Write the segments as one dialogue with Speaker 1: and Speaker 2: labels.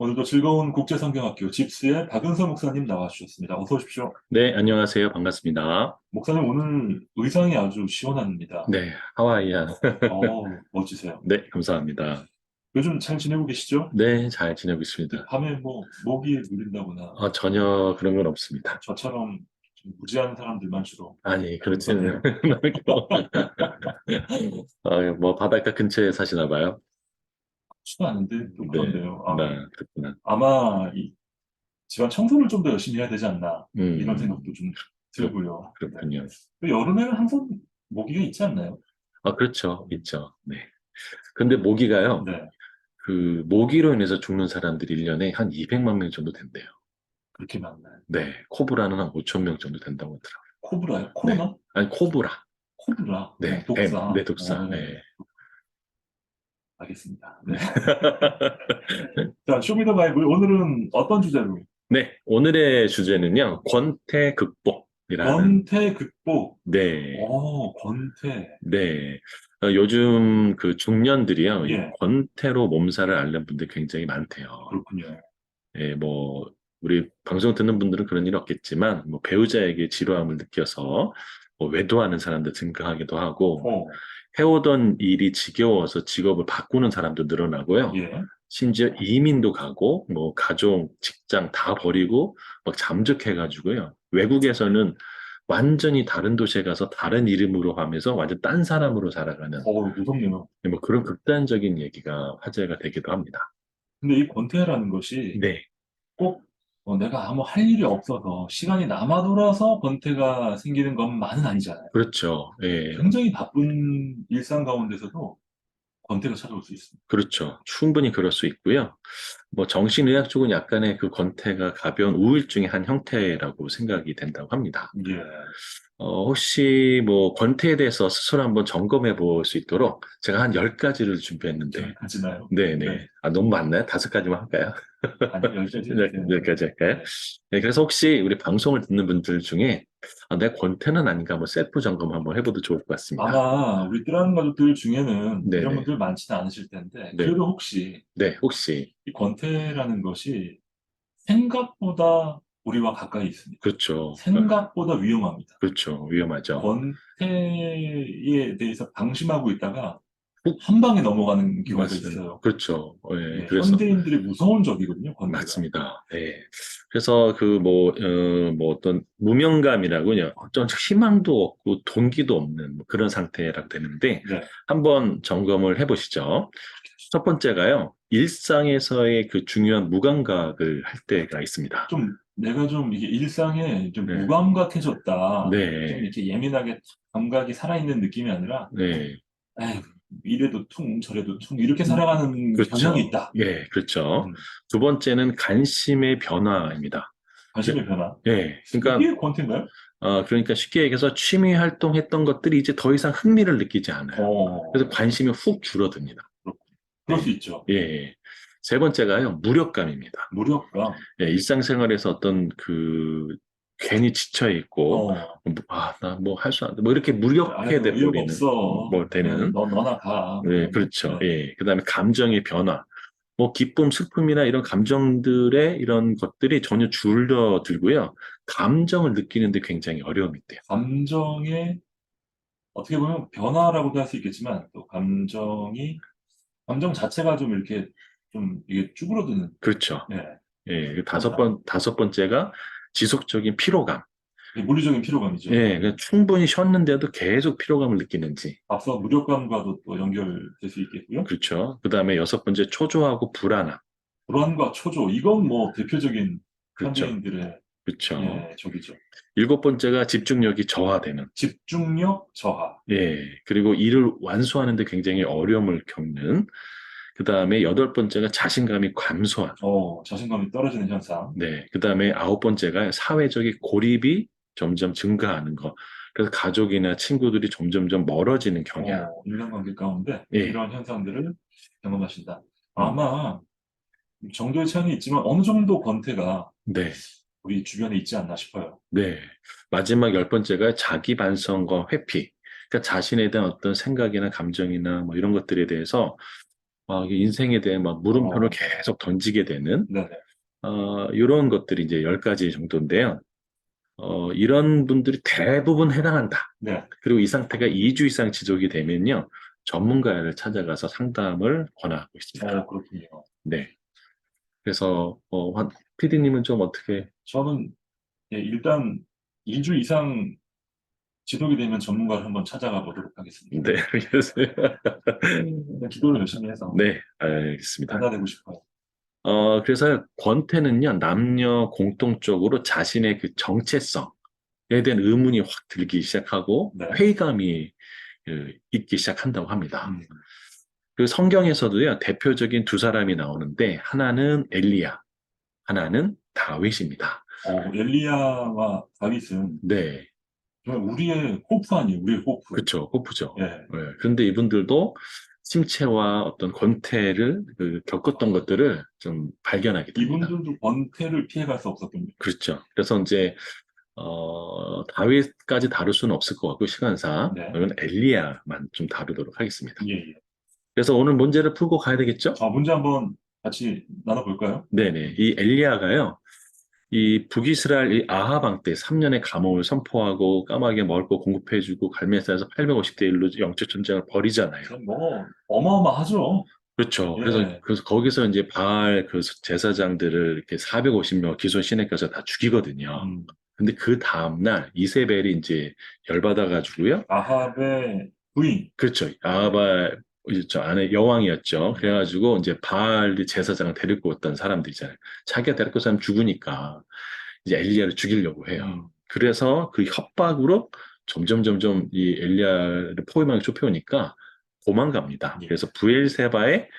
Speaker 1: 오늘도 즐거운 국제성경학교 집스의 박은서 목사님 나와주셨습니다. 어서 오십시오.
Speaker 2: 네, 안녕하세요. 반갑습니다.
Speaker 1: 목사님 오늘 의상이 아주 시원합니다.
Speaker 2: 네, 하와이안.
Speaker 1: 멋지세요.
Speaker 2: 네, 감사합니다.
Speaker 1: 요즘 잘 지내고 계시죠?
Speaker 2: 네, 잘 지내고
Speaker 1: 이
Speaker 2: 있습니다.
Speaker 1: 밤에 뭐 모기 누린다거나
Speaker 2: 전혀 그런 건 없습니다.
Speaker 1: 저처럼 좀 무지한 사람들만 주로
Speaker 2: 아니,
Speaker 1: 그런 것
Speaker 2: 그렇지는
Speaker 1: 같네요.
Speaker 2: 않고. 뭐, 바닷가 근처에 사시나 봐요.
Speaker 1: 쉽지도 않은데 또
Speaker 2: 네,
Speaker 1: 그런데요.
Speaker 2: 그렇구나.
Speaker 1: 아마 이 집안 청소를 좀 더 열심히 해야 되지 않나 이런
Speaker 2: 음,
Speaker 1: 생각도 좀
Speaker 2: 그렇,
Speaker 1: 들고요. 네.
Speaker 2: 그렇군요.
Speaker 1: 또 여름에는 항상 모기가 있지 않나요?
Speaker 2: 그렇죠. 있죠. 네. 근데 모기가요,
Speaker 1: 네,
Speaker 2: 모기로 인해서 죽는 사람들이 1년에 한 200만 명 정도 된대요.
Speaker 1: 그렇게 많나요?
Speaker 2: 네, 코브라는 한 5천 명 정도 된다고 하더라고요.
Speaker 1: 코브라요?
Speaker 2: 네.
Speaker 1: 코로나?
Speaker 2: 아니, 코브라.
Speaker 1: 코브라.
Speaker 2: 네, 뱀,
Speaker 1: 독사.
Speaker 2: 네, 독사. 네.
Speaker 1: 알겠습니다. 네. 자, 쇼미더바이블 오늘은 어떤 주제로?
Speaker 2: 네, 오늘의 주제는요, 권태 극복이라는,
Speaker 1: 권태 극복.
Speaker 2: 네,
Speaker 1: 권태.
Speaker 2: 네. 요즘 그 중년들이요, 이
Speaker 1: 예,
Speaker 2: 권태로 몸살을 앓는 분들 굉장히 많대요.
Speaker 1: 그렇군요.
Speaker 2: 예, 우리 방송 듣는 분들은 그런 일 없겠지만, 배우자에게 지루함을 느껴서, 외도하는 사람들 증가하기도 하고,
Speaker 1: 어,
Speaker 2: 해오던 일이 지겨워서 직업을 바꾸는 사람도 늘어나고요.
Speaker 1: 예.
Speaker 2: 심지어 이민도 가고, 가족, 직장 다 버리고, 막 잠적해가지고요. 외국에서는 완전히 다른 도시에 가서 다른 이름으로 하면서 완전 딴 사람으로 살아가는,
Speaker 1: 무섭네요.
Speaker 2: 그런 극단적인 얘기가 화제가 되기도 합니다.
Speaker 1: 근데 이 권태라는 것이
Speaker 2: 네,
Speaker 1: 꼭 내가 아무 할 일이 없어서 시간이 남아 돌아서 권태가 생기는 것만은 아니잖아요.
Speaker 2: 그렇죠. 예,
Speaker 1: 굉장히 바쁜 일상 가운데서도 권태가 찾아올 수 있습니다.
Speaker 2: 그렇죠. 충분히 그럴 수 있고요. 정신의학 쪽은 약간의 그 권태가 가벼운 우울증의 한 형태라고 생각이 된다고 합니다.
Speaker 1: 예.
Speaker 2: 혹시 권태에 대해서 스스로 한번 점검해 볼 수 있도록 제가 한 10가지를 준비했는데,
Speaker 1: 여기까지나요? 네.
Speaker 2: 네네. 너무 많나요? 5가지만 할까요?
Speaker 1: 아니, 여기까지 해주세요. 네.
Speaker 2: 10가지 할까요?
Speaker 1: 네.
Speaker 2: 네, 그래서 혹시 우리 방송을 듣는 분들 중에 내 권태는 아닌가 한번 셀프 점검 한번 해봐도 좋을 것 같습니다.
Speaker 1: 아마 우리 뜨라는 가족들 중에는 이런
Speaker 2: 네네.
Speaker 1: 분들 많지는 않으실 텐데,
Speaker 2: 네.
Speaker 1: 그래도 혹시
Speaker 2: 네, 혹시.
Speaker 1: 이 권태라는 것이 생각보다 우리와 가까이 있습니다.
Speaker 2: 그렇죠.
Speaker 1: 생각보다 위험합니다.
Speaker 2: 그렇죠. 위험하죠.
Speaker 1: 권태에 대해서 방심하고 있다가
Speaker 2: 훅,
Speaker 1: 한 방에 넘어가는 경우가
Speaker 2: 맞습니다.
Speaker 1: 있어요.
Speaker 2: 그렇죠. 예,
Speaker 1: 예,
Speaker 2: 그래서.
Speaker 1: 현대인들의 무서운 적이거든요, 권태가.
Speaker 2: 맞습니다. 예. 그래서 어떤 무명감이라고요. 어떤 희망도 없고 동기도 없는 그런 상태라고 되는데
Speaker 1: 네.
Speaker 2: 한번 점검을 해보시죠. 첫 번째가요. 일상에서의 그 중요한 무감각을 할 때가 있습니다.
Speaker 1: 내가 좀 이게 일상에 좀
Speaker 2: 네.
Speaker 1: 무감각해졌다. 좀
Speaker 2: 네.
Speaker 1: 이렇게 예민하게 감각이 살아있는 느낌이 아니라,
Speaker 2: 네.
Speaker 1: 에휴, 이래도 퉁, 저래도 퉁, 이렇게 살아가는 경향이
Speaker 2: 그렇죠.
Speaker 1: 있다.
Speaker 2: 예, 그렇죠.
Speaker 1: 음,
Speaker 2: 두 번째는 관심의 변화입니다. 그-
Speaker 1: 관심의 변화.
Speaker 2: 예, 그러니까
Speaker 1: 이게 권태인가요?
Speaker 2: 그러니까 쉽게 얘기해서 취미 활동했던 것들이 이제 더 이상 흥미를 느끼지 않아요. 그래서
Speaker 1: 어,
Speaker 2: 관심이 훅 줄어듭니다.
Speaker 1: 그렇군. 그럴 수
Speaker 2: 네.
Speaker 1: 있죠.
Speaker 2: 예. 예. 세 번째가요, 무력감입니다.
Speaker 1: 무력감.
Speaker 2: 예, 일상생활에서 어떤 괜히 지쳐 있고,
Speaker 1: 어,
Speaker 2: 나 뭐 할 수 안 돼. 이렇게
Speaker 1: 아유,
Speaker 2: 무력해
Speaker 1: 의욕
Speaker 2: 버리는,
Speaker 1: 없어.
Speaker 2: 되는,
Speaker 1: 너나 가. 뭐
Speaker 2: 네,
Speaker 1: 이런 거.
Speaker 2: 그렇죠.
Speaker 1: 네.
Speaker 2: 예. 그 다음에 감정의 변화. 기쁨, 슬픔이나 이런 감정들의 이런 것들이 전혀 줄어들고요. 감정을 느끼는데 굉장히 어려움이 있대요.
Speaker 1: 감정의, 어떻게 보면 변화라고도 할 수 있겠지만, 또 감정 자체가 좀 이렇게, 좀 이게 쭈그러드는,
Speaker 2: 그렇죠.
Speaker 1: 네,
Speaker 2: 예,
Speaker 1: 그렇다.
Speaker 2: 다섯 번째가 지속적인 피로감.
Speaker 1: 이게 물리적인 피로감이죠.
Speaker 2: 예, 충분히 쉬었는데도 계속 피로감을 느끼는지.
Speaker 1: 앞서 무력감과도 또 연결될 수 있겠고요.
Speaker 2: 그렇죠. 그 다음에 여섯 번째 초조하고 불안함.
Speaker 1: 불안과 초조, 이건 뭐 대표적인
Speaker 2: 그렇죠.
Speaker 1: 현대인들의
Speaker 2: 그렇죠.
Speaker 1: 적이죠.
Speaker 2: 일곱 번째가 집중력이 저하되는.
Speaker 1: 집중력 저하.
Speaker 2: 예, 그리고 일을 완수하는데 굉장히 어려움을 겪는. 그 다음에 여덟 번째가 자신감이 감소한.
Speaker 1: 자신감이 떨어지는 현상.
Speaker 2: 네, 그 다음에 아홉 번째가 사회적인 고립이 점점 증가하는 것. 그래서 가족이나 친구들이 점점점 멀어지는 경향.
Speaker 1: 인간관계 가운데
Speaker 2: 예,
Speaker 1: 이러한 현상들을 경험하신다.
Speaker 2: 음,
Speaker 1: 아마 정도의 차이는 있지만 어느 정도 권태가
Speaker 2: 네,
Speaker 1: 우리 주변에 있지 않나 싶어요.
Speaker 2: 네. 마지막 열 번째가 자기 반성과 회피. 그러니까 자신에 대한 어떤 생각이나 감정이나 이런 것들에 대해서 막 이게 인생에 대한 막 물음표를
Speaker 1: 어,
Speaker 2: 계속 던지게 되는,
Speaker 1: 네네.
Speaker 2: 이런 것들이 이제 10가지 정도인데요. 이런 분들이 대부분 해당한다.
Speaker 1: 네.
Speaker 2: 그리고 이 상태가 2주 이상 지속이 되면요. 전문가를 찾아가서 상담을 권하고 있습니다.
Speaker 1: 그렇군요.
Speaker 2: 네. 그래서, PD님은 좀 어떻게,
Speaker 1: 저는 예, 일단 2주 이상 지속이 되면 전문가를 한번 찾아가 보도록 하겠습니다.
Speaker 2: 네, 알겠어요.
Speaker 1: 일단 기도를 열심히 해서
Speaker 2: 네, 알겠습니다.
Speaker 1: 받아내고 싶어요.
Speaker 2: 그래서 권태는요, 남녀 공통적으로 자신의 그 정체성에 대한 의문이 확 들기 시작하고
Speaker 1: 네.
Speaker 2: 회의감이 있기 시작한다고 합니다.
Speaker 1: 음.
Speaker 2: 그 성경에서도요, 대표적인 두 사람이 나오는데, 하나는 엘리야, 하나는 다윗입니다.
Speaker 1: 엘리야와 다윗은
Speaker 2: 네,
Speaker 1: 정말 우리의 호프 아니에요, 우리의 호프.
Speaker 2: 그쵸, 호프죠.
Speaker 1: 예.
Speaker 2: 그런데 이분들도 침체와 어떤 권태를 겪었던 것들을 좀 발견하게 됩니다.
Speaker 1: 이분들도 권태를 피해갈 수 없었군요.
Speaker 2: 그렇죠. 그래서 이제 다윗까지 다룰 수는 없을 것 같고, 시간상.
Speaker 1: 네.
Speaker 2: 그러면 엘리야만 좀 다루도록 하겠습니다.
Speaker 1: 예, 예.
Speaker 2: 그래서 오늘 문제를 풀고 가야 되겠죠?
Speaker 1: 문제 한번 같이 나눠볼까요?
Speaker 2: 네네. 이 엘리야가요, 이 북이스라엘 이 아합 왕 때 3년의 감옥을 선포하고 까마귀에 먹을 거 공급해주고 갈멜산에서 850대 1로 영적 전쟁을 벌이잖아요.
Speaker 1: 뭐, 어마어마하죠.
Speaker 2: 그렇죠. 그래서,
Speaker 1: 예.
Speaker 2: 그래서 거기서 이제 바알 그 제사장들을 이렇게 450명 기손 시내까지 다 죽이거든요.
Speaker 1: 음,
Speaker 2: 근데 그 다음날 이세벨이 이제 열받아가지고요.
Speaker 1: 아합의 부인.
Speaker 2: 그렇죠. 아합 저 안에 여왕이었죠. 그래가지고 이제 바알 제사장을 데리고 왔던 사람들 있잖아요. 자기가 데리고 온 사람 죽으니까 이제 엘리야를 죽이려고 해요.
Speaker 1: 음,
Speaker 2: 그래서 그 협박으로 점점 이 엘리야를 포위망에 좁혀오니까 도망갑니다.
Speaker 1: 예.
Speaker 2: 그래서 부엘세바의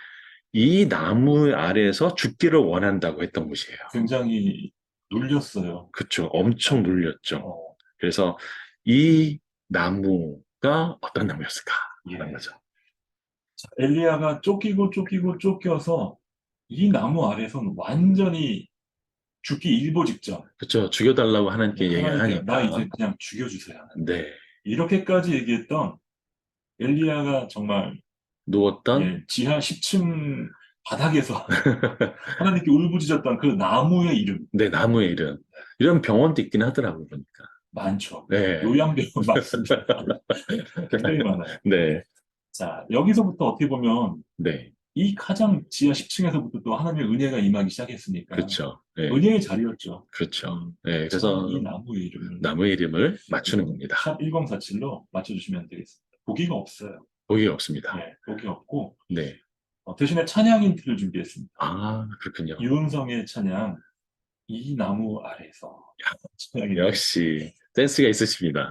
Speaker 2: 이 나무 아래에서 죽기를 원한다고 했던 곳이에요.
Speaker 1: 굉장히 눌렸어요.
Speaker 2: 그쵸. 엄청 눌렸죠.
Speaker 1: 어,
Speaker 2: 그래서 이 나무가 어떤 나무였을까 하는
Speaker 1: 예.
Speaker 2: 거죠.
Speaker 1: 엘리야가 쫓기고 쫓겨서 이 나무 아래서는 완전히 죽기 일보 직전.
Speaker 2: 그쵸. 죽여달라고 하나님께
Speaker 1: 하나님께 나
Speaker 2: 얘기하니까.
Speaker 1: 이제 그냥 죽여주세요. 하나님.
Speaker 2: 네.
Speaker 1: 이렇게까지 얘기했던 엘리야가 정말
Speaker 2: 누웠던,
Speaker 1: 예, 지하 10층 바닥에서 하나님께 울부짖었던 그 나무의 이름
Speaker 2: 네, 나무의 이름. 이런 병원도 있긴 하더라고요, 보니까.
Speaker 1: 많죠.
Speaker 2: 네.
Speaker 1: 요양병원 많습니다. 굉장히 많아요.
Speaker 2: 네.
Speaker 1: 자, 여기서부터 어떻게 보면
Speaker 2: 네.
Speaker 1: 이 가장 지하 10층에서부터 또 하나님의 은혜가 임하기 시작했으니까
Speaker 2: 그렇죠. 네.
Speaker 1: 은혜의 자리였죠.
Speaker 2: 그렇죠. 네.
Speaker 1: 참
Speaker 2: 그래서
Speaker 1: 이 나무의 이름을
Speaker 2: 나무의 이름을 맞추는 겁니다.
Speaker 1: 샵 1047로 맞춰주시면 되겠습니다. 보기가 없어요.
Speaker 2: 보기가 없습니다.
Speaker 1: 네, 보기 없고
Speaker 2: 네.
Speaker 1: 대신에 찬양 힌트를 준비했습니다.
Speaker 2: 아, 그렇군요.
Speaker 1: 유은성의 찬양 이 나무 아래서 찬양인데
Speaker 2: 역시 센스가 있으십니다.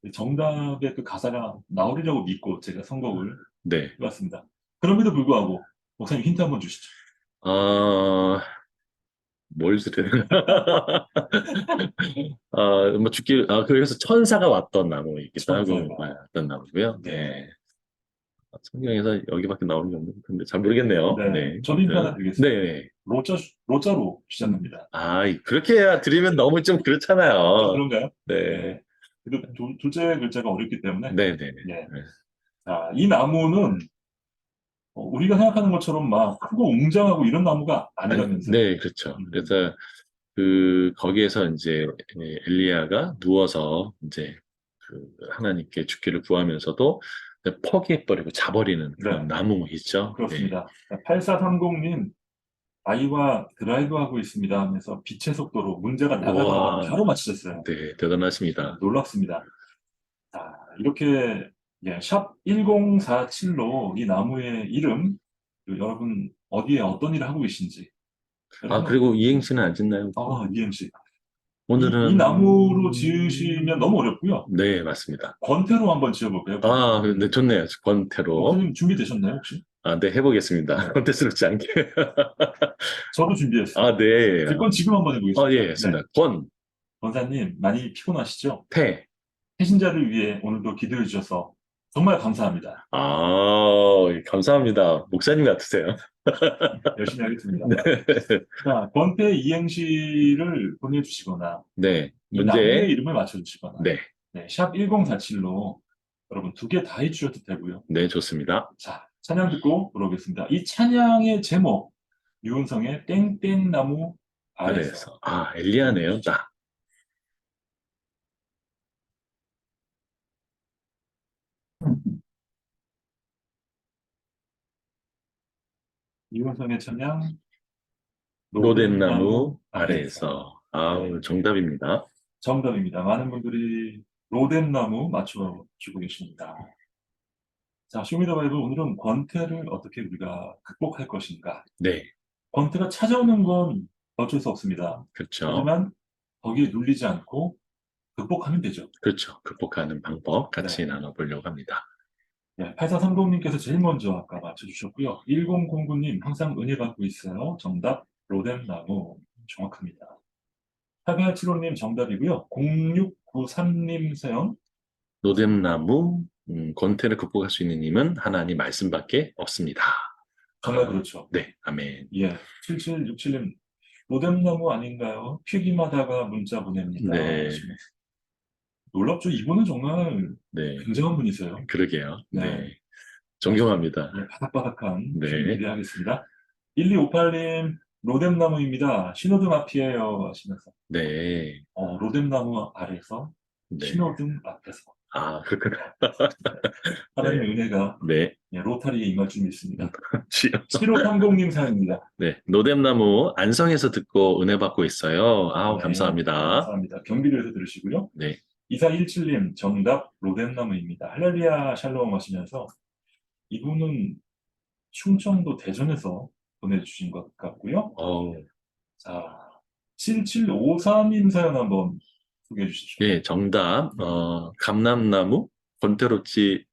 Speaker 1: 예, 정답의 그 가사가 나오리라고 믿고 제가 선곡을
Speaker 2: 네.
Speaker 1: 해봤습니다. 그럼에도 불구하고 목사님 힌트 한번 주시죠.
Speaker 2: 어, 뭘 들으나? 뭐 그래서 천사가 왔던 나무이기도 하고,
Speaker 1: 천사가.
Speaker 2: 왔던 나무고요.
Speaker 1: 네.
Speaker 2: 네. 성경에서 여기밖에 나오는 게 없는데, 근데 잘 모르겠네요.
Speaker 1: 네.
Speaker 2: 네.
Speaker 1: 저도 힌트 하나 드리겠습니다.
Speaker 2: 네.
Speaker 1: 로자로 시작합니다.
Speaker 2: 그렇게 해야 드리면 너무 좀 그렇잖아요.
Speaker 1: 그런가요?
Speaker 2: 네.
Speaker 1: 그래도 둘째 글자가 어렵기 때문에.
Speaker 2: 네네네.
Speaker 1: 네. 자, 이 나무는 우리가 생각하는 것처럼 막 크고 웅장하고 이런 나무가 아니라면서요.
Speaker 2: 네, 그렇죠.
Speaker 1: 음.
Speaker 2: 그래서 거기에서 이제 엘리야가 누워서 이제 하나님께 죽기를 구하면서도 포기해버리고 자버리는 그런
Speaker 1: 네.
Speaker 2: 나무 있죠.
Speaker 1: 그렇습니다. 8430님, 아이와 드라이브하고 있습니다 하면서 빛의 속도로 문제가 나가자마자
Speaker 2: 와,
Speaker 1: 바로 맞히셨어요.
Speaker 2: 네, 대단하십니다.
Speaker 1: 놀랍습니다. 자, 이렇게 샵 1047로 이 나무의 이름, 그리고 여러분 어디에 어떤 일을 하고 계신지. 여러분,
Speaker 2: 그리고 이행시는 안 짓나요?
Speaker 1: 이행시. 이
Speaker 2: 오늘은,
Speaker 1: 나무로 지으시면 너무 어렵고요.
Speaker 2: 네, 맞습니다.
Speaker 1: 권태로 한번 지어볼까요?
Speaker 2: 네, 좋네요. 권태로.
Speaker 1: 목사님 준비되셨나요, 혹시?
Speaker 2: 네, 해보겠습니다. 권태스럽지 않게.
Speaker 1: 저도 준비했어요.
Speaker 2: 네.
Speaker 1: 그건 지금 한번 해보겠습니다.
Speaker 2: 예, 했습니다.
Speaker 1: 권사님, 많이 피곤하시죠?
Speaker 2: 태.
Speaker 1: 배신자를 위해 오늘도 기도해 주셔서 정말 감사합니다.
Speaker 2: 감사합니다. 목사님 같으세요.
Speaker 1: 열심히 하겠습니다.
Speaker 2: 네.
Speaker 1: 자, 권태 이행시를 보내주시거나
Speaker 2: 네,
Speaker 1: 이 나무의
Speaker 2: 문제.
Speaker 1: 이름을 맞춰주시거나
Speaker 2: 네,
Speaker 1: 샵 1047로 여러분 두 개 다 해주셔도 되고요.
Speaker 2: 네, 좋습니다.
Speaker 1: 자, 찬양 듣고 돌아오겠습니다. 이 찬양의 제목, 유은성의 땡땡나무 아래서.
Speaker 2: 아래에서. 아, 엘리야네요, 딱.
Speaker 1: 유은성의 찬양, 로뎀나무
Speaker 2: 로덴나무
Speaker 1: 아래서.
Speaker 2: 아래에서. 아우,
Speaker 1: 네,
Speaker 2: 정답입니다.
Speaker 1: 정답입니다. 많은 분들이 로뎀나무 맞춰주고 계십니다. 자, 쇼미더바이블 오늘은 권태를 어떻게 우리가 극복할 것인가.
Speaker 2: 네,
Speaker 1: 권태가 찾아오는 건 어쩔 수 없습니다.
Speaker 2: 그렇죠.
Speaker 1: 하지만 거기에 눌리지 않고 극복하면 되죠.
Speaker 2: 그렇죠. 극복하는 방법 같이
Speaker 1: 네.
Speaker 2: 나눠보려고 합니다.
Speaker 1: 네, 8430님께서 제일 먼저 아까 맞춰주셨고요. 1009님 항상 은혜 받고 있어요. 정답 로뎀나무 정확합니다. 8875님 정답이고요. 0693님 사연
Speaker 2: 로뎀나무, 권태를 극복할 수 있는 힘은 하나님 말씀밖에 없습니다.
Speaker 1: 정말
Speaker 2: 아,
Speaker 1: 그렇죠.
Speaker 2: 네, 아멘.
Speaker 1: 예, 7767님 로뎀나무 아닌가요? 튀김하다가 문자 보냅니다.
Speaker 2: 네,
Speaker 1: 하시면서. 놀랍죠? 이분은 정말
Speaker 2: 네,
Speaker 1: 굉장한 분이세요.
Speaker 2: 그러게요.
Speaker 1: 네,
Speaker 2: 네,
Speaker 1: 아주
Speaker 2: 존경합니다.
Speaker 1: 예, 바삭바삭한 질문
Speaker 2: 네,
Speaker 1: 기대하겠습니다. 1258님 로뎀나무입니다. 신호등 앞이에요. 하시면서.
Speaker 2: 네,
Speaker 1: 로뎀나무 아래서
Speaker 2: 네.
Speaker 1: 신호등 앞에서
Speaker 2: 아, 그렇구나. 네,
Speaker 1: 하나님의 은혜가
Speaker 2: 네.
Speaker 1: 예, 로타리에 임할 줄 믿습니다.
Speaker 2: 지요.
Speaker 1: 7530님 사연입니다.
Speaker 2: 네, 로뎀나무 안성에서 듣고 은혜 받고 있어요. 아우,
Speaker 1: 네,
Speaker 2: 감사합니다.
Speaker 1: 감사합니다. 경기도에서 들으시고요.
Speaker 2: 네,
Speaker 1: 2417님 정답 로뎀나무입니다. 할렐루야 샬롬 하시면서 이분은 충청도 대전에서 보내주신 것 같고요.
Speaker 2: 어우,
Speaker 1: 자, 7754님 사연 한번 소개해 주시죠.
Speaker 2: 예, 정답. 감람나무, 권태롭지,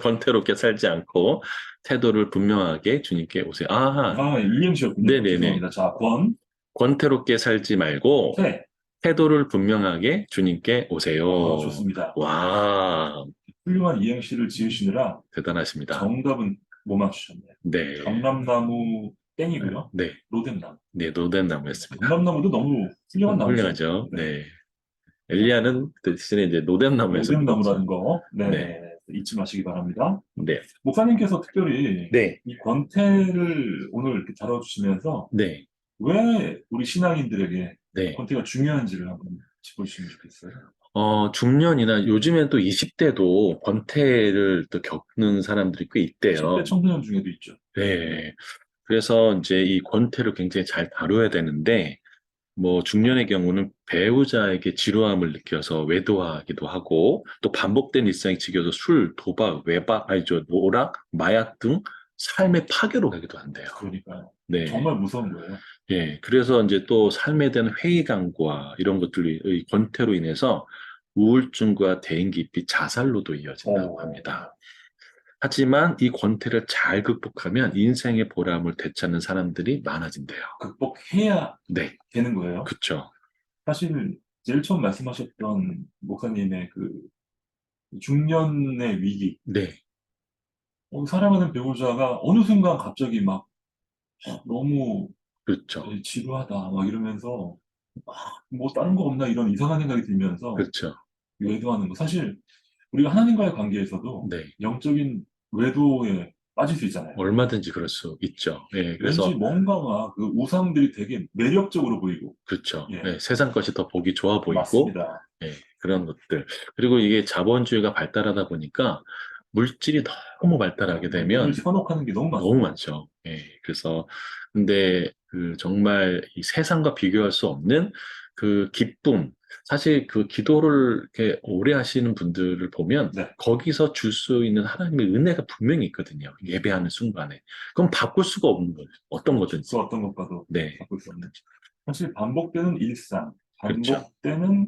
Speaker 2: 권태롭게 살지 않고 태도를 분명하게 주님께 오세요. 아하,
Speaker 1: 이행시였군요.
Speaker 2: 네네네.
Speaker 1: 죄송합니다. 자, 권,
Speaker 2: 권태롭게 살지 말고
Speaker 1: 태.
Speaker 2: 태도를 분명하게 주님께 오세요.
Speaker 1: 좋습니다.
Speaker 2: 와,
Speaker 1: 훌륭한 이행시를 지으시느라
Speaker 2: 대단하십니다.
Speaker 1: 정답은 못 맞추셨네요.
Speaker 2: 네,
Speaker 1: 감람나무 땡이고요.
Speaker 2: 네,
Speaker 1: 로뎀나무.
Speaker 2: 네, 노덴나무였습니다.
Speaker 1: 감람나무도 너무 훌륭한 나무죠.
Speaker 2: 훌륭하죠.
Speaker 1: 네.
Speaker 2: 네. 엘리야는 대신에 이제 노덴나무에서
Speaker 1: 로뎀나무라는
Speaker 2: 불렀죠.
Speaker 1: 거,
Speaker 2: 네,
Speaker 1: 네, 잊지 마시기 바랍니다.
Speaker 2: 네,
Speaker 1: 목사님께서 특별히
Speaker 2: 네,
Speaker 1: 이 권태를 오늘 이렇게 다뤄주시면서
Speaker 2: 네,
Speaker 1: 왜 우리 신앙인들에게
Speaker 2: 네.
Speaker 1: 권태가 중요한지를 한번 짚어주시면 좋겠어요.
Speaker 2: 중년이나 요즘엔 또 20대도 권태를 또 겪는 사람들이 꽤
Speaker 1: 10대
Speaker 2: 있대요.
Speaker 1: 청소년 중에도 있죠.
Speaker 2: 네. 그래서 이제 이 권태를 굉장히 잘 다뤄야 되는데, 뭐 중년의 경우는 배우자에게 지루함을 느껴서 외도하기도 하고, 또 반복된 일상이 지겨서 술, 도박, 외박, 아니죠, 오락, 마약 등 삶의 파괴로 가기도 한대요.
Speaker 1: 그러니까요.
Speaker 2: 네.
Speaker 1: 정말 무서운 거예요.
Speaker 2: 예, 그래서 이제 또 삶에 대한 회의감과 이런 것들이 의 권태로 인해서 우울증과 대인기피, 자살로도 이어진다고
Speaker 1: 어,
Speaker 2: 합니다. 하지만 이 권태를 잘 극복하면 인생의 보람을 되찾는 사람들이 많아진대요.
Speaker 1: 극복해야
Speaker 2: 네,
Speaker 1: 되는 거예요.
Speaker 2: 그쵸.
Speaker 1: 사실 제일 처음 말씀하셨던 목사님의 그 중년의 위기,
Speaker 2: 네,
Speaker 1: 사랑하는 배우자가 어느 순간 갑자기 막 너무
Speaker 2: 그렇죠.
Speaker 1: 지루하다 막 이러면서 뭐 다른 거 없나 이런 이상한 생각이 들면서
Speaker 2: 그렇죠.
Speaker 1: 외도하는 거. 사실 우리가 하나님과의 관계에서도
Speaker 2: 네,
Speaker 1: 영적인 외도에 빠질 수 있잖아요.
Speaker 2: 얼마든지 그럴 수 있죠. 예,
Speaker 1: 왠지
Speaker 2: 그래서,
Speaker 1: 뭔가가 그 우상들이 되게 매력적으로 보이고,
Speaker 2: 그렇죠.
Speaker 1: 예,
Speaker 2: 예, 세상 것이 더 보기 좋아 보이고,
Speaker 1: 맞습니다.
Speaker 2: 예, 그런 것들. 그리고 이게 자본주의가 발달하다 보니까 물질이 너무 발달하게
Speaker 1: 이걸
Speaker 2: 되면
Speaker 1: 현혹하는 게 너무
Speaker 2: 너무
Speaker 1: 많습니다.
Speaker 2: 많죠. 예, 그래서, 근데 그 정말 이 세상과 비교할 수 없는 그 기쁨, 사실 그 기도를 이렇게 오래 하시는 분들을 보면
Speaker 1: 네.
Speaker 2: 거기서 줄 수 있는 하나님의 은혜가 분명히 있거든요. 예배하는 순간에. 그럼 바꿀 수가 없는 거예요. 어떤 거든지.
Speaker 1: 그 어떤 것과도
Speaker 2: 네,
Speaker 1: 바꿀 수 없는. 사실 반복되는 일상,
Speaker 2: 그렇죠.
Speaker 1: 반복되는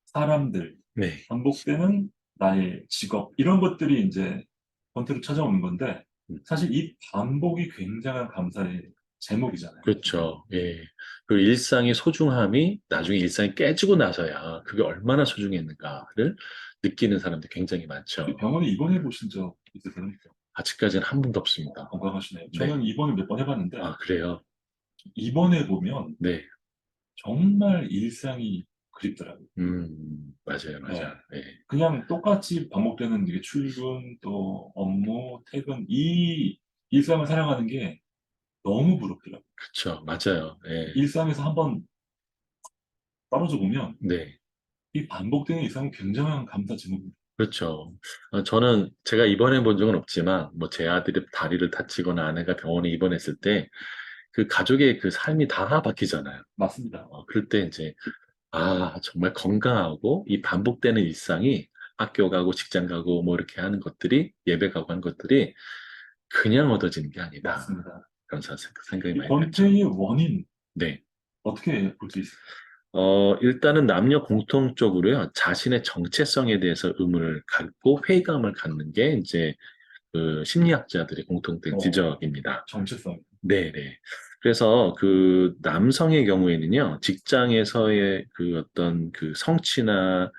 Speaker 1: 사람들,
Speaker 2: 네,
Speaker 1: 반복되는 나의 직업, 이런 것들이 이제 권태로 찾아오는 건데, 사실 이 반복이 굉장한 감사의 제목이잖아요.
Speaker 2: 그렇죠. 예. 그 일상의 소중함이 나중에 일상이 깨지고 나서야 그게 얼마나 소중했는가를 느끼는 사람들이 굉장히
Speaker 1: 혹시
Speaker 2: 많죠.
Speaker 1: 병원에 입원해 보신 적 있으세요?
Speaker 2: 아직까지는 한 번도 없습니다.
Speaker 1: 건강하시네요.
Speaker 2: 네.
Speaker 1: 저는 입원을 몇 번 해봤는데,
Speaker 2: 아, 그래요?
Speaker 1: 입원해 보면
Speaker 2: 네.
Speaker 1: 정말 일상이 그립더라고요.
Speaker 2: 맞아요,
Speaker 1: 네.
Speaker 2: 맞아요. 예.
Speaker 1: 그냥 똑같이 반복되는 이게 출근, 또 업무, 퇴근, 이 일상을 살아가는 게 너무 부럽더라고요.
Speaker 2: 그쵸, 맞아요. 예.
Speaker 1: 일상에서 한번 떨어져 보면
Speaker 2: 네.
Speaker 1: 이 반복되는 일상은 굉장한 감사 증후입니다.
Speaker 2: 그렇죠. 저는 제가 입원해 본 적은 없지만, 뭐 제 아들이 다리를 다치거나 아내가 병원에 입원했을 때, 그 가족의 그 삶이 다 바뀌잖아요.
Speaker 1: 맞습니다.
Speaker 2: 그럴 때 이제, 정말 건강하고 이 반복되는 일상이 학교 가고 직장 가고 뭐 이렇게 하는 것들이, 예배 가고 하는 것들이 그냥 얻어지는 게 아니다.
Speaker 1: 맞습니다.
Speaker 2: 그런 생각이
Speaker 1: 이
Speaker 2: 많이 들죠.
Speaker 1: 권태의 원인
Speaker 2: 네.
Speaker 1: 어떻게 볼 수 있을까요?
Speaker 2: 일단은 남녀 공통적으로요, 자신의 정체성에 대해서 의문을 갖고 회의감을 갖는 게 이제 그 심리학자들의 공통된
Speaker 1: 어,
Speaker 2: 지적입니다.
Speaker 1: 정체성.
Speaker 2: 네네. 그래서 그 남성의 경우에는요, 직장에서의 그 어떤 그 성취나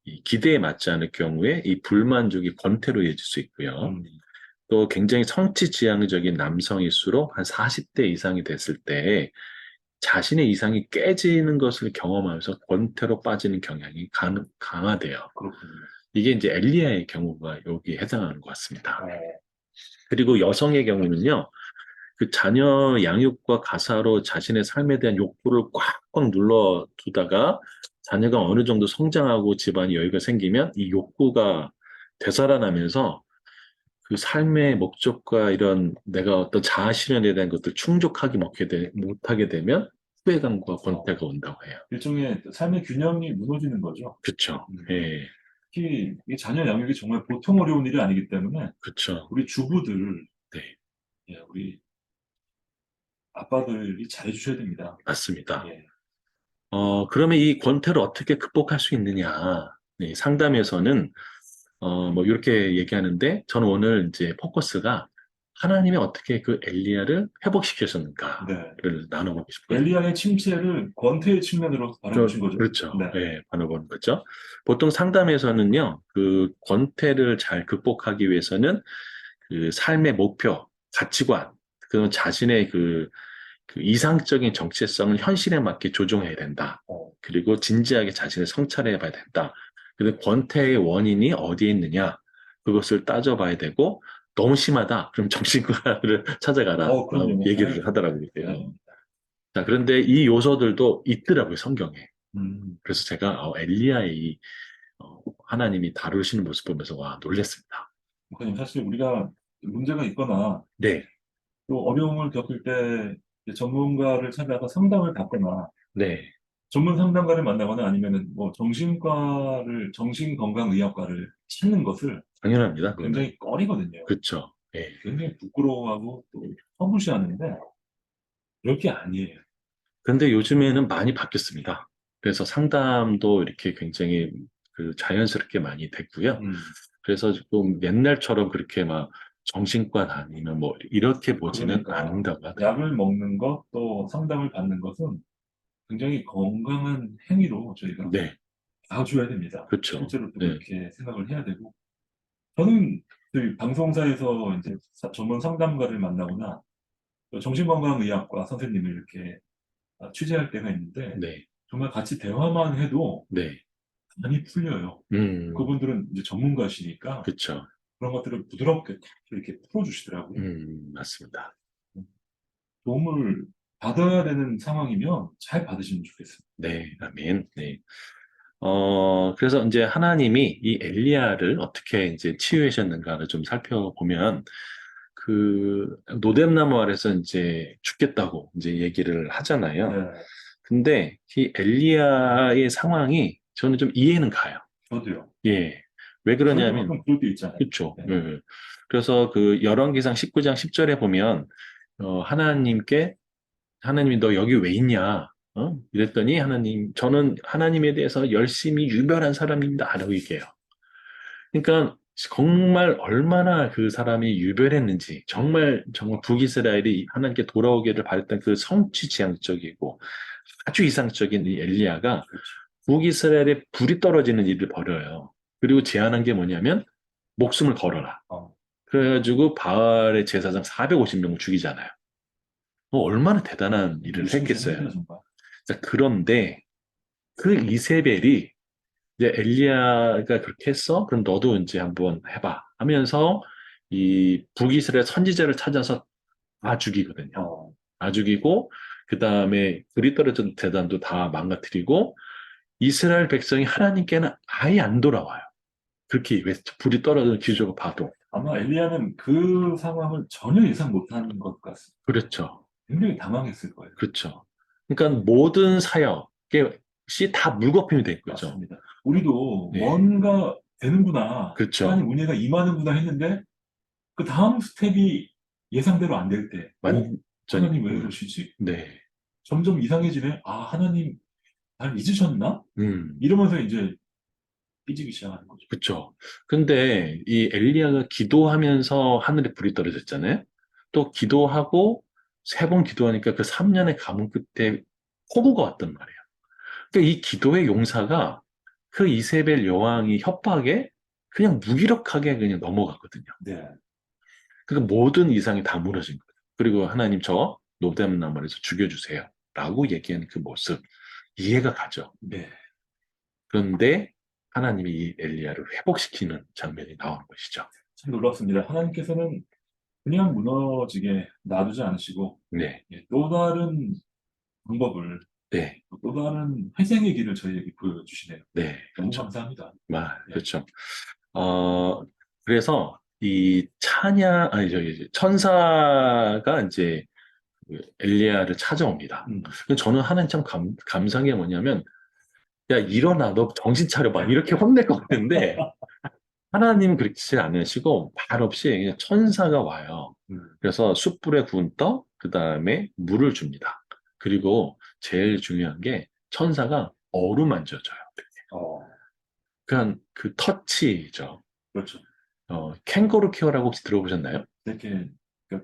Speaker 2: 이 기대에 맞지 않을 경우에 이 불만족이 권태로 이어질 수 있고요.
Speaker 1: 음,
Speaker 2: 또 굉장히 성취 지향적인 남성일수록 한 40대 이상이 됐을 때 자신의 이상이 깨지는 것을 경험하면서 권태로 빠지는 경향이 강하대요.
Speaker 1: 그렇군요.
Speaker 2: 이게 이제 엘리야의 경우가 여기에 해당하는 것 같습니다.
Speaker 1: 어,
Speaker 2: 그리고 여성의 경우는요, 그 자녀 양육과 가사로 자신의 삶에 대한 욕구를 꽉꽉 눌러두다가 자녀가 어느 정도 성장하고 집안이 여유가 생기면 이 욕구가 되살아나면서 그 삶의 목적과 이런 내가 어떤 자아 실현에 대한 것들 충족하기 못하게 되면 후회감과
Speaker 1: 어,
Speaker 2: 권태가 온다고 해요.
Speaker 1: 일종의 삶의 균형이 무너지는 거죠.
Speaker 2: 그쵸.
Speaker 1: 음,
Speaker 2: 예,
Speaker 1: 특히 이 자녀 양육이 정말 보통 어려운 일이 아니기 때문에
Speaker 2: 그쵸.
Speaker 1: 우리 주부들,
Speaker 2: 네,
Speaker 1: 예, 우리 아빠들이 잘해주셔야 됩니다.
Speaker 2: 맞습니다.
Speaker 1: 예.
Speaker 2: 그러면 이 권태를 어떻게 극복할 수 있느냐? 네, 상담에서는 뭐 이렇게 얘기하는데 저는 오늘 이제 포커스가 하나님이 어떻게 그 엘리야를
Speaker 1: 네.
Speaker 2: 회복시키셨는가를 나눠보고 싶거든요.
Speaker 1: 엘리야의 침체를 권태의 측면으로 바라보신 거죠?
Speaker 2: 그렇죠.
Speaker 1: 네.
Speaker 2: 예, 나눠보는 거죠. 보통 상담에서는요, 그 권태를 잘 극복하기 위해서는 그 삶의 목표, 가치관, 그 자신의 그 이상적인 정체성을 현실에 맞게 조정해야 된다.
Speaker 1: 어,
Speaker 2: 그리고 진지하게 자신을 성찰해 봐야 된다. 그리고 권태의 원인이 어디에 있느냐? 그것을 따져봐야 되고, 너무 심하다. 그럼 정신과를 찾아가라.
Speaker 1: 그럼요.
Speaker 2: 얘기를
Speaker 1: 당연히.
Speaker 2: 하더라고요.
Speaker 1: 네.
Speaker 2: 자, 그런데 이 요소들도 있더라고요, 성경에.
Speaker 1: 음,
Speaker 2: 그래서 제가 엘리야의 하나님이 다루시는 모습 보면서 와, 놀랬습니다.
Speaker 1: 목사님, 사실 우리가 문제가 있거나
Speaker 2: 네,
Speaker 1: 또 어려움을 겪을 때 이제 전문가를 찾아가 상담을 받거나
Speaker 2: 네,
Speaker 1: 전문 상담가를 만나거나 아니면은 뭐 정신건강의학과를 찾는 것을
Speaker 2: 당연합니다. 그거는.
Speaker 1: 굉장히 꺼리거든요.
Speaker 2: 그렇죠. 예.
Speaker 1: 굉장히 부끄러워하고 또 서무시하는데 그럴 게 아니에요.
Speaker 2: 근데 요즘에는 많이 바뀌었습니다. 그래서 상담도 이렇게 굉장히 그 자연스럽게 많이 됐고요.
Speaker 1: 음,
Speaker 2: 그래서 좀 옛날처럼 그렇게 막 정신과 다니면 뭐 이렇게 보지는
Speaker 1: 그러니까
Speaker 2: 않는다고 하더라고요.
Speaker 1: 약을 먹는 것 또 상담을 받는 것은 굉장히 건강한 행위로 저희가
Speaker 2: 네,
Speaker 1: 봐줘야 됩니다.
Speaker 2: 그렇죠.
Speaker 1: 실제로 또
Speaker 2: 네,
Speaker 1: 그렇게 생각을 해야 되고 저는 그 방송사에서 이제 전문 상담가를 만나거나 또 정신건강의학과 선생님을 이렇게 취재할 때가 있는데
Speaker 2: 네,
Speaker 1: 정말 같이 대화만 해도
Speaker 2: 네.
Speaker 1: 많이 풀려요. 그분들은 이제 전문가시니까
Speaker 2: 그렇죠.
Speaker 1: 그런 것들을 부드럽게 탁 이렇게 풀어주시더라고요.
Speaker 2: 맞습니다.
Speaker 1: 도움을 받아야 되는 상황이면 잘 받으시면 좋겠어요.
Speaker 2: 네, 아멘. 네. 그래서 이제 하나님이 이 엘리야를 어떻게 이제 치유하셨는가를 좀 살펴보면, 그, 노뎀나무 아래서 이제 죽겠다고 이제 얘기를 하잖아요.
Speaker 1: 네,
Speaker 2: 근데 이 엘리야의 상황이 저는 좀 이해는 가요.
Speaker 1: 저도요.
Speaker 2: 예. 왜
Speaker 1: 저희도
Speaker 2: 그러냐면,
Speaker 1: 가끔 그럴 때 있잖아요.
Speaker 2: 그렇죠.
Speaker 1: 네.
Speaker 2: 예. 그래서 그 열왕기상 19장 10절에 보면, 하나님께 하나님이 너 여기 왜 있냐? 이랬더니 저는 하나님에 대해서 열심히 유별한 사람입니다. 라고 얘기해요. 그러니까 정말 얼마나 그 사람이 유별했는지, 정말 북이스라엘이 하나님께 돌아오기를 바랬던 그 성취지향적이고 아주 이상적인 이 엘리야가
Speaker 1: 그렇죠.
Speaker 2: 북이스라엘에 불이 떨어지는 일을 벌여요. 그리고 제안한 게 뭐냐면 목숨을 걸어라.
Speaker 1: 어,
Speaker 2: 그래가지고 바알의 제사장 450명을 죽이잖아요. 얼마나 대단한 일을
Speaker 1: 무시무시합니다,
Speaker 2: 했겠어요.
Speaker 1: 정말.
Speaker 2: 자, 그런데 그 이세벨이 이제 엘리야가 그렇게 했어? 그럼 너도 이제 한번 해봐 하면서 이 북이스라엘 선지자를 찾아서 다 죽이거든요.
Speaker 1: 어,
Speaker 2: 다 죽이고 그 다음에 불이 떨어진 대단도 다 망가뜨리고 이스라엘 백성이 하나님께는 아예 안 돌아와요. 그렇게 불이 떨어지는 기적을 봐도.
Speaker 1: 아마 엘리야는 그 상황을 전혀 예상 못한 것 같습니다.
Speaker 2: 그렇죠.
Speaker 1: 굉장히 당황했을 거예요.
Speaker 2: 그렇죠. 그러니까 모든 사역이 다 물거품이 된 거죠.
Speaker 1: 맞습니다. 우리도
Speaker 2: 네.
Speaker 1: 뭔가 되는구나,
Speaker 2: 그렇죠.
Speaker 1: 하나님 은혜가 임하는구나 했는데 그 다음 스텝이 예상대로 안 될 때,
Speaker 2: 완전히,
Speaker 1: 하나님 왜 그러시지?
Speaker 2: 네.
Speaker 1: 점점 이상해지네. 아, 하나님 날 잊으셨나?
Speaker 2: 음.
Speaker 1: 이러면서 이제 삐지기 시작하는 거죠.
Speaker 2: 그쵸. 근데 이 엘리야가 기도하면서 하늘에 불이 떨어졌잖아요. 또 기도하고 세 번 기도하니까 그 3년의 가뭄 끝에 폭우가 왔단 말이에요. 그러니까 이 기도의 용사가 그 이세벨 여왕이 협박에 그냥 무기력하게 그냥 넘어갔거든요.
Speaker 1: 네,
Speaker 2: 그러니까 모든 이상이 다 무너진 거예요. 그리고 하나님 저 노뱀나무에서 죽여주세요. 라고 얘기하는 그 모습 이해가 가죠.
Speaker 1: 네.
Speaker 2: 그런데 하나님이 이 엘리야를 회복시키는 장면이 나오는 것이죠.
Speaker 1: 참 놀랍습니다. 하나님께서는 그냥 무너지게 놔두지 않으시고,
Speaker 2: 네,
Speaker 1: 예, 또 다른 방법을,
Speaker 2: 네,
Speaker 1: 또 다른 회생의 길을 저희에게 보여주시네요.
Speaker 2: 네,
Speaker 1: 너무
Speaker 2: 그렇죠.
Speaker 1: 감사합니다. 예.
Speaker 2: 그렇죠. 어, 그래서 이 아니, 천사가 이제 그 엘리야를 찾아옵니다.
Speaker 1: 음.
Speaker 2: 근데 저는 하나님 참 감사한 게 뭐냐면, 야, 일어나, 너 정신 차려봐. 이렇게 혼낼 것 같은데, 하나님은 그렇지 않으시고, 말없이 그냥 천사가 와요.
Speaker 1: 음.
Speaker 2: 그래서 숯불에 구운 떡, 그 다음에 물을 줍니다. 그리고 제일 중요한 게 천사가 어루만져줘요.
Speaker 1: 어,
Speaker 2: 그냥 그 터치죠.
Speaker 1: 그렇죠.
Speaker 2: 캥거루 케어라고 혹시 들어보셨나요?
Speaker 1: 이렇게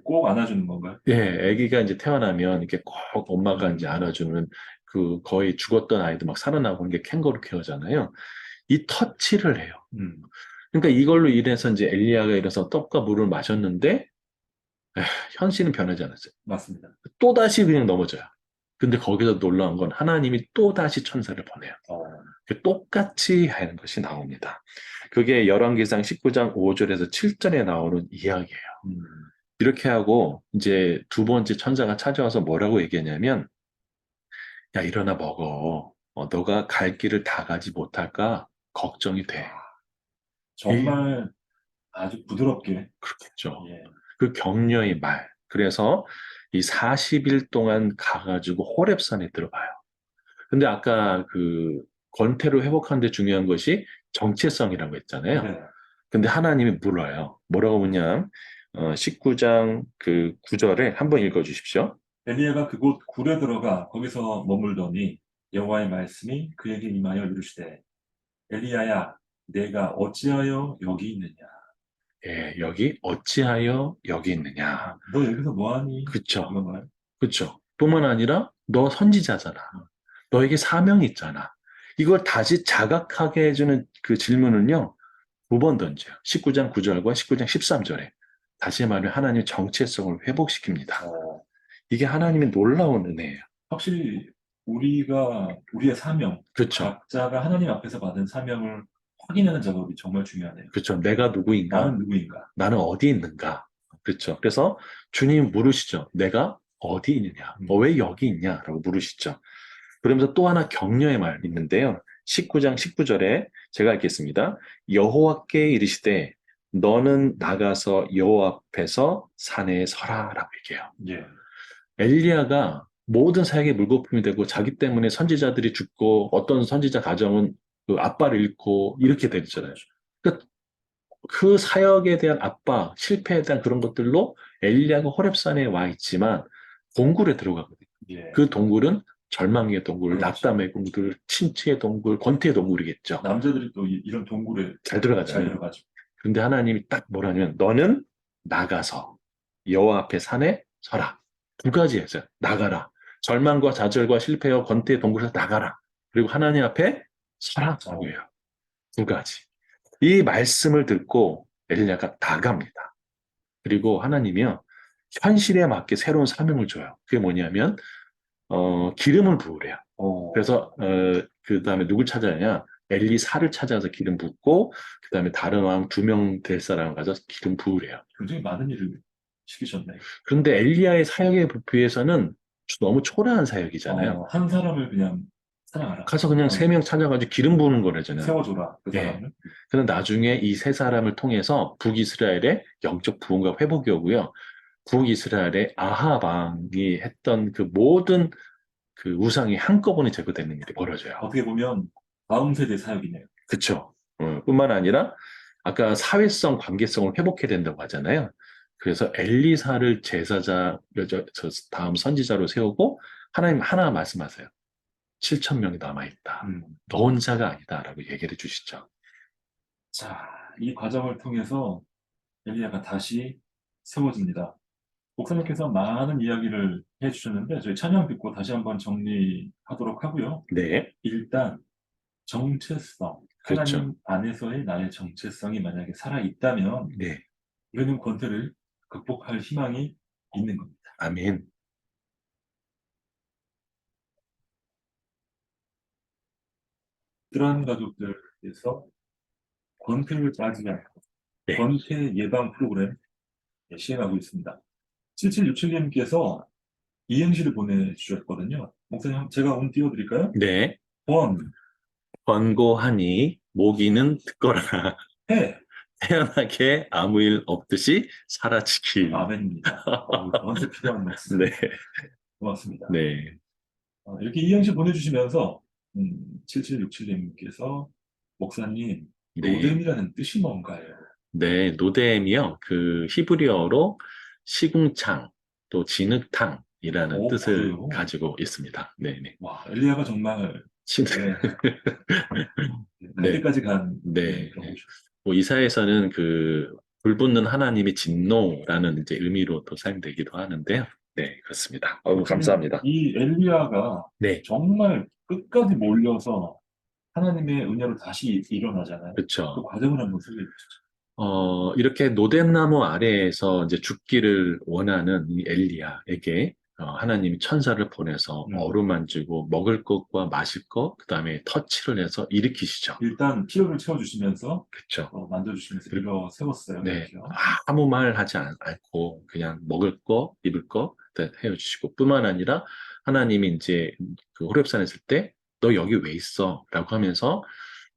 Speaker 1: 꼭 안아주는 건가요?
Speaker 2: 예, 아기가 이제 태어나면 이렇게 꼭 엄마가 이제
Speaker 1: 음.
Speaker 2: 안아주는 그 거의 죽었던 아이도 막 살아나고 하는 게 캥거루 케어잖아요. 이 터치를 해요.
Speaker 1: 음.
Speaker 2: 그러니까 이걸로 인해서 이제 엘리야가 일어서 떡과 물을 마셨는데 에휴, 현실은 변하지 않았어요.
Speaker 1: 맞습니다.
Speaker 2: 또다시 그냥 넘어져요. 근데 거기서 놀라운 건 하나님이 또다시 천사를 보내요.
Speaker 1: 어,
Speaker 2: 똑같이 하는 것이 나옵니다. 그게 열왕기상 19장 5절에서 7절에 나오는 이야기예요.
Speaker 1: 음.
Speaker 2: 이렇게 하고 이제 두 번째 천사가 찾아와서 뭐라고 얘기하냐면 야 일어나 먹어. 너가 갈 길을 다 가지 못할까 걱정이 돼. 이
Speaker 1: 정말 아주 부드럽게,
Speaker 2: 그렇겠죠.
Speaker 1: 예.
Speaker 2: 그 격려의 말. 그래서 이 40일 동안 가가지고 호렙산에 들어가요. 근데 아까 그 권태로 회복하는데 중요한 것이 정체성이라고 했잖아요.
Speaker 1: 네.
Speaker 2: 근데 하나님이 물어요. 뭐라고 묻냐? 19장 그 9절에 한번 읽어 주십시오.
Speaker 1: 엘리야가 그곳 굴에 들어가 거기서 머물더니 여호와의 말씀이 그에게 임하여 이르시되 엘리야야 내가 어찌하여 여기 있느냐
Speaker 2: 예, 여기 어찌하여 여기 있느냐.
Speaker 1: 너 여기서 뭐하니
Speaker 2: 그쵸,
Speaker 1: 이건가요?
Speaker 2: 그쵸. 뿐만 아니라 너 선지자잖아. 너에게 사명이 있잖아. 이걸 다시 자각하게 해주는 그 질문은요, 두 번 던져요. 19장 9절과 19장 13절에. 다시 말해 하나님의 정체성을 회복시킵니다.
Speaker 1: 어,
Speaker 2: 이게 하나님의 놀라운 은혜예요.
Speaker 1: 확실히 우리의 사명
Speaker 2: 그쵸,
Speaker 1: 각자가 하나님 앞에서 받은 사명을 확인하는 작업이 정말 중요하네요.
Speaker 2: 그쵸. 내가 누구인가?
Speaker 1: 나는 누구인가?
Speaker 2: 나는 어디 있는가? 그렇죠. 그래서 주님 물으시죠. 내가 어디 있느냐?
Speaker 1: 음.
Speaker 2: 왜 여기 있냐? 라고 물으시죠. 그러면서 또 하나 격려의 말 있는데요. 19장 19절에 제가 읽겠습니다. 여호와께 이르시되 너는 나가서 여호와 앞에서 산에 서라라고 얘기해요.
Speaker 1: 예.
Speaker 2: 엘리야가 모든 사역의 물거품이 되고 자기 때문에 선지자들이 죽고 어떤 선지자 가정은 그 아빠를 잃고 이렇게 되잖아요. 그러니까 그 사역에 대한 압박, 실패에 대한 그런 것들로 엘리야가 호렙산에 와 있지만 동굴에 들어가거든요.
Speaker 1: 예.
Speaker 2: 그 동굴은 절망의 동굴,
Speaker 1: 그렇죠.
Speaker 2: 낙담의 동굴, 침체의 동굴, 권태의 동굴이겠죠.
Speaker 1: 남자들이 또 이런 동굴에
Speaker 2: 잘
Speaker 1: 잘
Speaker 2: 들어가잖아요.
Speaker 1: 들어가죠.
Speaker 2: 그런데 하나님이 딱 뭐라냐면 너는 나가서 여호와 앞에 산에 서라. 두 가지 했어요. 나가라. 절망과 좌절과 실패와 권태의 동굴에서 나가라. 그리고 하나님 앞에 서라. 라고 해요. 두 가지. 이 말씀을 듣고 엘리야가 나갑니다. 그리고 하나님이요. 현실에 맞게 새로운 사명을 줘요. 그게 뭐냐면 기름을 부으래요.
Speaker 1: 어,
Speaker 2: 그래서 그 다음에 누굴 찾아내냐? 엘리사를 찾아서 기름 붓고 그 다음에 다른 왕 2명 될 사람을 가서 기름 부으래요.
Speaker 1: 굉장히 많은 일을 시키셨네.
Speaker 2: 그런데 엘리야의 사역에 비해서는 너무 초라한 사역이잖아요.
Speaker 1: 한 사람을 그냥 사랑하라.
Speaker 2: 가서 그냥 3명 찾아가지고 기름 부는 거래잖아요.
Speaker 1: 세워줘라, 그
Speaker 2: 예.
Speaker 1: 사람을.
Speaker 2: 그런데 나중에 이 3사람을 통해서 북이스라엘의 영적 부흥과 회복이 오고요. 북이스라엘의 아합 왕이 했던 그 모든 그 우상이 한꺼번에 제거되는 일이 벌어져요.
Speaker 1: 어떻게 보면 다음 세대 사역이네요.
Speaker 2: 그쵸? 뿐만 아니라 아까 사회성, 관계성을 회복해야 된다고 하잖아요. 그래서 엘리사를 제사자, 다음 선지자로 세우고 하나님 하나 말씀하세요. 7천 명이 남아있다.
Speaker 1: 음.
Speaker 2: 너 혼자가 아니다라고 얘기를 해주시죠.
Speaker 1: 자, 이 과정을 통해서 엘리야가 다시 세워집니다. 목사님께서 많은 이야기를 해주셨는데 저희 찬양 듣고 다시 한번 정리하도록 하고요.
Speaker 2: 네,
Speaker 1: 일단 정체성,
Speaker 2: 그렇죠.
Speaker 1: 하나님 안에서의 나의 정체성이 만약에 살아있다면
Speaker 2: 네,
Speaker 1: 우리는 권태를 극복할 희망이 있는 겁니다.
Speaker 2: 아멘.
Speaker 1: 그러한 가족들에서 권태를 빠지지 않고
Speaker 2: 네,
Speaker 1: 권태 예방 프로그램 시행하고 있습니다. 7767님께서 이행시를 보내주셨거든요. 목사님, 제가 운 띄워드릴까요?
Speaker 2: 네.
Speaker 1: 권,
Speaker 2: 권고하니 모기는 듣거라.
Speaker 1: 해,
Speaker 2: 태연하게 아무 일 없듯이 사라지길.
Speaker 1: 아멘입니다. 저한테 필요한 말씀.
Speaker 2: 네,
Speaker 1: 고맙습니다.
Speaker 2: 네,
Speaker 1: 이렇게 이행시 보내주시면서 7767님께서 목사님,
Speaker 2: 네.
Speaker 1: 노뎀이라는 뜻이 뭔가요?
Speaker 2: 네, 노뎀이요. 그 히브리어로 시궁창, 또 진흙탕이라는
Speaker 1: 오,
Speaker 2: 뜻을
Speaker 1: 그래요?
Speaker 2: 가지고 있습니다. 네, 네.
Speaker 1: 와, 엘리야가 정말
Speaker 2: 진,
Speaker 1: 네, 갈
Speaker 2: 네,
Speaker 1: 때까지 간
Speaker 2: 네.
Speaker 1: 그런 곳이.
Speaker 2: 뭐 이사에서는 그 불붙는 하나님이 진노라는 이제 의미로 또 사용되기도 하는데요. 네, 그렇습니다.
Speaker 1: 목사님,
Speaker 2: 감사합니다.
Speaker 1: 이 엘리야가
Speaker 2: 네,
Speaker 1: 정말 끝까지 몰려서 하나님의 은혜로 다시 일어나잖아요. 그
Speaker 2: 그렇죠.
Speaker 1: 과정을 한번 소개해 주시죠.
Speaker 2: 이렇게 노뎀나무 아래에서 이제 죽기를 원하는 이 엘리야에게 하나님이 천사를 보내서
Speaker 1: 음,
Speaker 2: 어루만지고 먹을 것과 마실 것, 그 다음에 터치를 해서 일으키시죠.
Speaker 1: 일단 피로를 채워주시면서
Speaker 2: 그렇죠.
Speaker 1: 만져주시면서
Speaker 2: 그리고
Speaker 1: 일어 세웠어요.
Speaker 2: 네,
Speaker 1: 이렇게요.
Speaker 2: 아무 말 하지 않고 그냥 먹을 거, 입을 거 해주시고 뿐만 아니라 하나님이 이제 그 호렙산에 있을 때 너 여기 왜 있어? 라고 하면서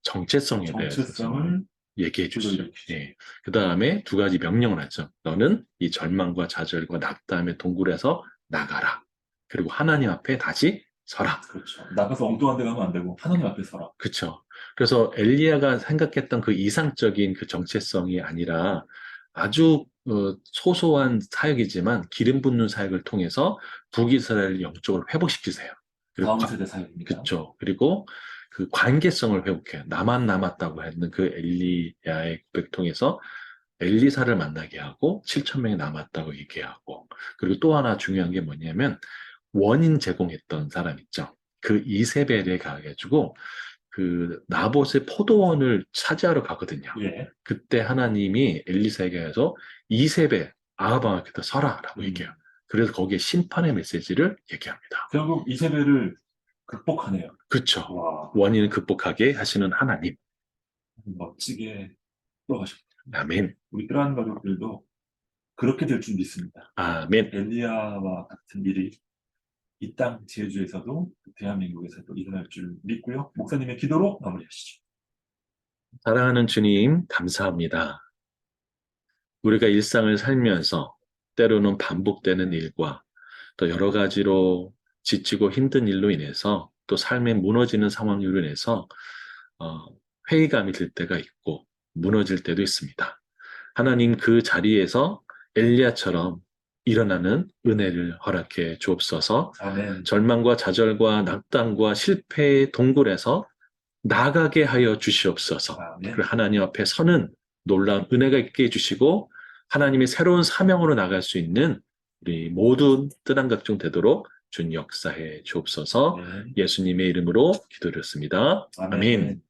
Speaker 2: 정체성에 대해서 좀
Speaker 1: 정체성을
Speaker 2: 얘기해 주시죠.
Speaker 1: 불러일으키죠.
Speaker 2: 예. 그 다음에 2가지 명령을 하죠. 너는 이 절망과 좌절과 낙담의 동굴에서 나가라. 그리고 하나님 앞에 다시 서라.
Speaker 1: 그렇죠. 나가서 엉뚱한 데 가면 안 되고 하나님 앞에 서라.
Speaker 2: 그쵸. 그래서 엘리야가 생각했던 그 이상적인 그 정체성이 아니라 아주 소소한 사역이지만 기름 붓는 사역을 통해서 북이스라엘 영적으로 회복시키세요. 그리고
Speaker 1: 다음 세대 사역입니다.
Speaker 2: 그쵸. 그리고 그 관계성을 회복해요. 나만 남았다고 했는 그 엘리야의 고백 통해서 엘리사를 만나게 하고 7천 명이 남았다고 얘기하고 그리고 또 하나 중요한 게 뭐냐면 원인 제공했던 사람 있죠. 그 이세벨에 가가지고 그 나봇의 포도원을 차지하러 가거든요.
Speaker 1: 예.
Speaker 2: 그때 하나님이 엘리사에게 해서 이세벨 아하방 앞에다 서라라고
Speaker 1: 음.
Speaker 2: 얘기해요. 그래서 거기에 심판의 메시지를 얘기합니다.
Speaker 1: 결국 이 세대를 극복하네요.
Speaker 2: 그렇죠.
Speaker 1: 와,
Speaker 2: 원인을 극복하게 하시는 하나님.
Speaker 1: 멋지게 풀어가셨고.
Speaker 2: 아멘.
Speaker 1: 우리 뜨라는 가족들도 그렇게 될 줄 믿습니다.
Speaker 2: 아멘.
Speaker 1: 엘리야와 같은 일이 이 땅 제주에서도 대한민국에서도 일어날 줄 믿고요. 목사님의 기도로 마무리하시죠.
Speaker 2: 사랑하는 주님, 감사합니다. 우리가 일상을 살면서 때로는 반복되는 일과 또 여러 가지로 지치고 힘든 일로 인해서 또 삶에 무너지는 상황으로 인해서 어, 회의감이 들 때가 있고 무너질 때도 있습니다. 하나님 그 자리에서 엘리야처럼 일어나는 은혜를 허락해 주옵소서.
Speaker 1: 아멘.
Speaker 2: 절망과 좌절과 낙담과 실패의 동굴에서 나가게 하여 주시옵소서.
Speaker 1: 아멘.
Speaker 2: 그 하나님 앞에 서는 놀라운 은혜가 있게 해주시고 하나님의 새로운 사명으로 나갈 수 있는 우리 모든 뜨한 각종 되도록 준 역사해 주옵소서.
Speaker 1: 네.
Speaker 2: 예수님의 이름으로 기도드렸습니다. 아멘.
Speaker 1: 아멘.